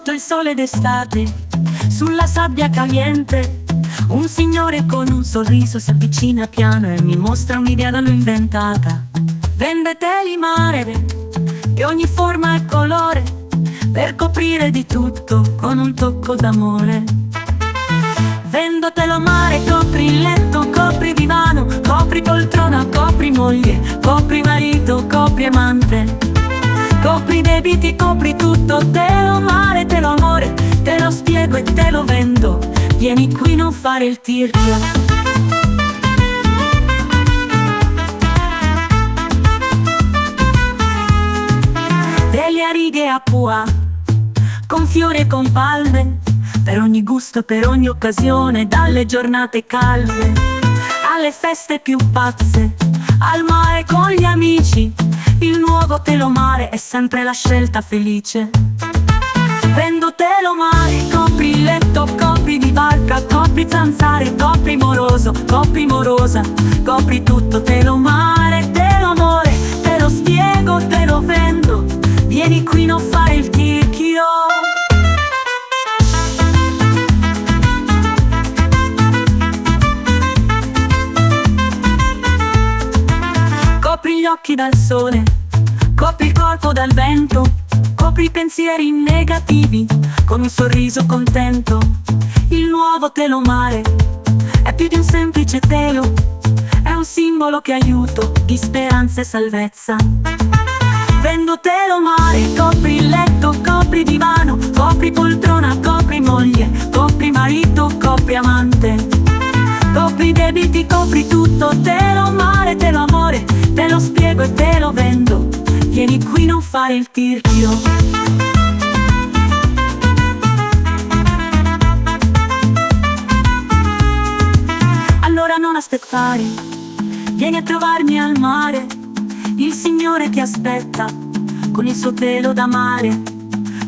sotto il sole d'estate, sulla sabbia caliente, un signore con un sorriso si avvicina piano e mi mostra un'idea da lui inventata. Vende teli mare di ogni forma e colore, per coprire di tutto con un tocco d'amore. Vendo telo mare, copri il letto, copri divano, copri poltrona, copri moglie, copri marito, copri amante, copri debiti, copri tutto. Te lo mare, te lo amore, te lo spiego e te lo vendo. Vieni qui, non fare il tirchio. Delle a righe a pua, con fiori e con palme, per ogni gusto, per ogni occasione, dalle giornate calde alle feste più pazze, al mare con gli amici. Il nuovo telo mare è sempre la scelta felice. Vendo telo mare, copri il letto, copri di barca, copri zanzare, copri moroso, copri morosa, copri tutto. Telo mare, telo amore, te lo spiego, te lo vendo. Vieni qui, non fare il tirchio. Copri gli occhi dal sole, copri il corpo dal vento, copri i pensieri negativi con un sorriso contento. Il nuovo telo mare è più di un semplice telo, è un simbolo che aiuto di speranza e salvezza. Vendo telo mare, copri il letto, copri divano, copri poltrona, copri moglie, copri marito, copri amante, copri debiti, copri tutto. Telo mare, telo amore, te lo spiego e te lo vendo. Vieni qui, non fare il tirchio. Allora non aspettare, vieni a trovarmi al mare. Il Signore ti aspetta con il suo telo da mare.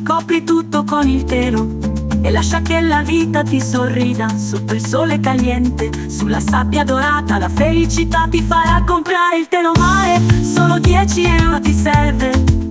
Copri tutto con il telo e lascia che la vita ti sorrida. Sotto il sole caliente, sulla sabbia dorata, la felicità ti farà comprare il telo mare. Solo 10 euro ti serve